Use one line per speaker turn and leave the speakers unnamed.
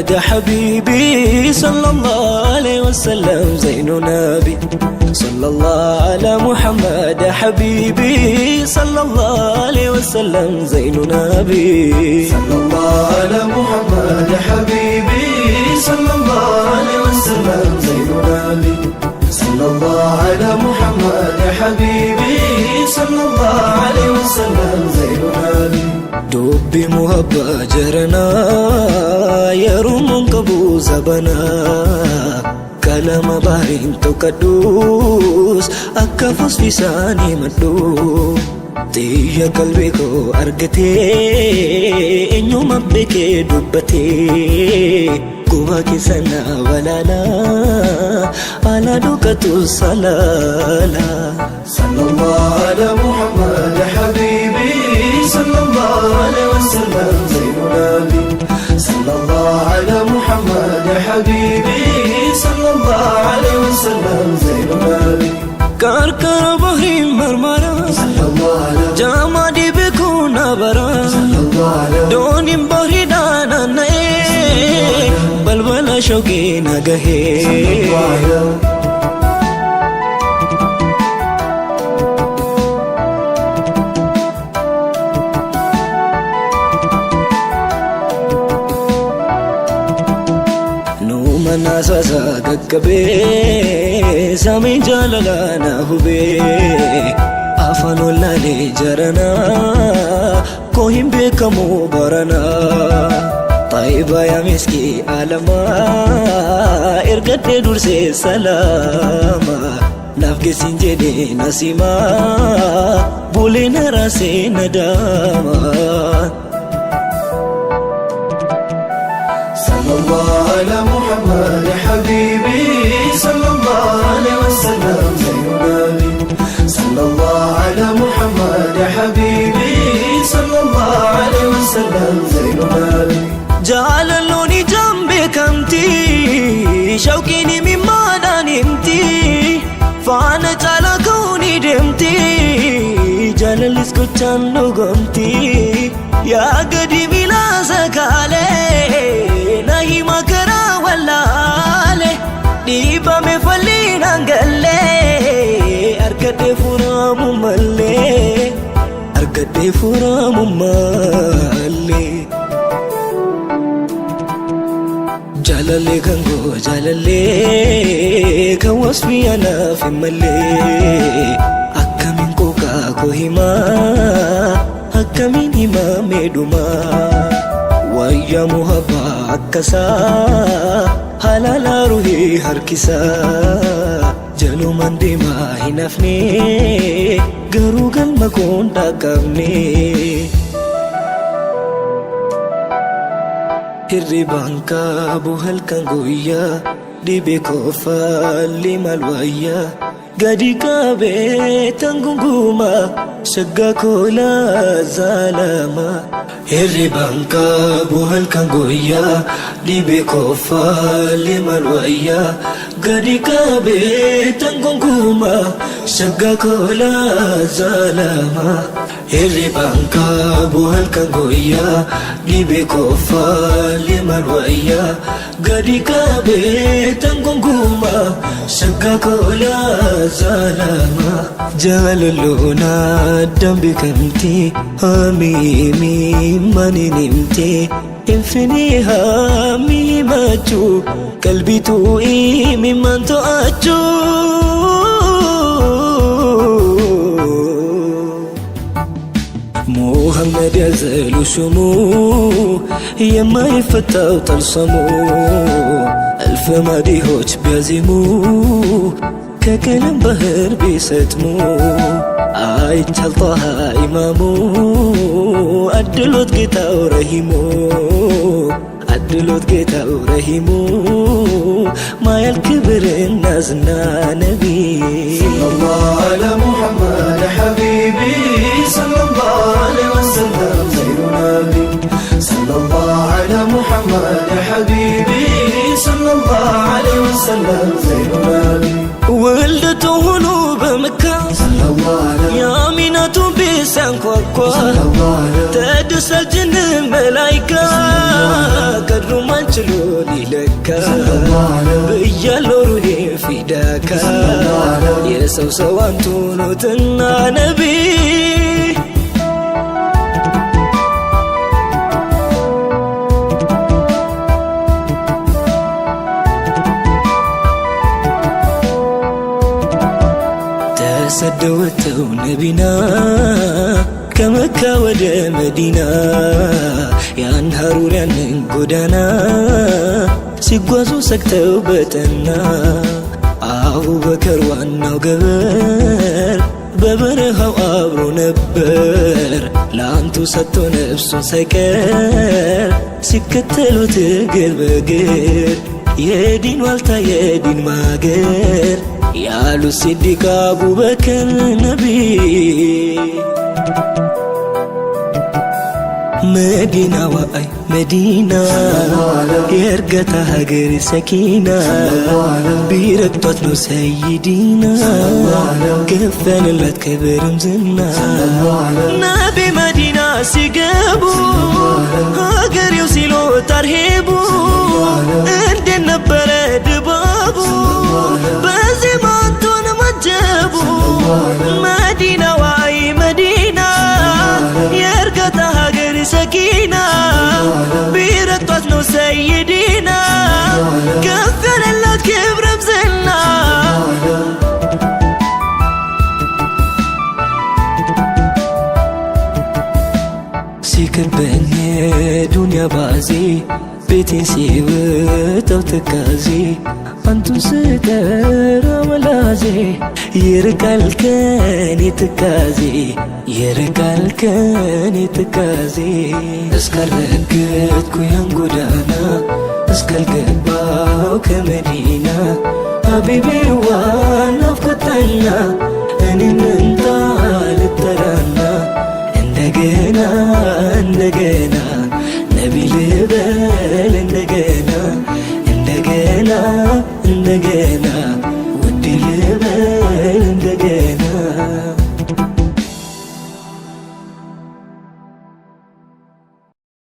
محمد حبيبي صلى الله عليه وسلم زين نبي صلى الله على محمد حبيبي صلى الله عليه وسلم زين نبي
صلى الله على محمد حبيبي صلى الله عليه وسلم زين نبي صلى الله على محمد حبيبي صلى الله عليه وسلم زين نبي
دوبي محبة جرنا يروم قبو زبنا كلام بارين تقدوس أكفوس في ساني مدو تيجا قلبي كو أرغتي إنو مبكي دبتي قواكي سنة ولالا على دوكتو صلالا
صلى الله على محمد حبيبي صلى الله عليه وسلم زين نبي صلى الله على محمد حبيبي صلى الله عليه وسلم زين نبي
كاركر بحري مرمرا
صلى الله على
جامدي بكون برا
صلى الله على
دوني بحري دانا نئے بلبلا شوقي نگهي
صلى الله على
ناسا قبي سامي جاللانا هبي أفن اللالي جرنا كوهم بكمو برنا طيبا يا مسكي عالما إرقد درسي سلاما نفقي سنجدي نسيما بولينا راسي نداما
صلى الله على محمد حبيبي صلى الله عليه وسلم زين نبي صلى الله على محمد حبيبي صلى الله عليه وسلم زين نبي
جعل اللوني جنبي كمتي شوقيني مما نمتي فانا جعل كوني دمتي جعل الاسكتشان لغمتي يا قديمي لا زكالي نهي مكرا والله ديبا مفلين انقلي أركد فرام مالي أركد فرام مالي جلالي كنغو جلالي كوصفي أنا في مالي أكمن كوكا كوهما أكمن هما ميدوما ويا محبا أكسا حلالا روحي هركسا جلو من ديما هنفني غرو قلما كون تاكمني hirribaan qabu halkan guyyaa dhibee kofaa limal wayyaa gadi qabee tan gungumaa shaggaa koolaa zaalama hirribaan qabu halkan guyyaa dhibee kofaa limal wayyaa gadi qabee tan gungumaa shaggaa koolaa zaalama hirribaan qabu halkan guyyaa dhibee kofaa limal wayyaa gadi qabee tan gungumaa shaggaa koolaa zaalama jaalalloona dambi kamti hamiimi mani nimti infinii haamii machuu qalbituu imi man to'achuu محمد يزال سمو يما يفتاو تلصمو ألف مديهوش بيزمو ككلم بهر بيستمو عايت هلطها إمامو أدلوت قيتاو رهيمو أدلوت قيتاو رهيمو ما يالكبر النازنا نبي
صلى الله على محمد حبيبي صلى الله عليه وسلم زين نبي صلى الله على محمد حبيبي صلى الله عليه وسلم زين نبي
ولدته هنو بمكة
صلى الله على
يا مينة بيسان كوكو
صلى الله على
تدس الجن ملايكة ቀድሩ ማንችሎ ሊለካ ብያለው ሩሄ ፊዳካ የሰው ሰው አንቱ ኖትና ነቢ ተሰደወተው ነቢና ከመካ ወደ መዲና ያን ሀሩር ያንን ጎዳና ሲጓዙ ሰግተው በጠና አቡበከር ዋናው ገበር በበረሃው አብሮ ነበር ለአንቱ ሰጥቶ ነፍሱን ሳይቀር ሲከተሉት እግር በእግር የዲን ዋልታ የዲን ማገር ያሉት ሲዲቅ አቡበከር ነቢ መዲና ዋይ መዲና የእርገታ ሀገር ሰኪና ቢረግጧት ነው ሰይዲና ገፈንላት ክብርም ዝና ነቢ መዲና ሲገቡ ሀገሬው ሲሎ ታርሄቡ እንዴት ነበረ ድባቡ በዜማ አንቱን መጀቡ መዲና ዋይ መዲና የእርገታ ሀገር ሰኪና ቢረግጧት ነው ሰይዲና ከፈለላት ክብረም ዝና ሲከበኝ ዱንያ ባዜ ቤቴን ሲወጣው ትካዜ አንቱን ስጠራ መላዜ ይርቃል ከኔ ትካዜ ይርቃል ከኔ ትካዜ እስካልረገጥኩ ያን ጎዳና እስካልገባው ከመዲና ሀቢቤዋ ናፍቆታኛ እኔን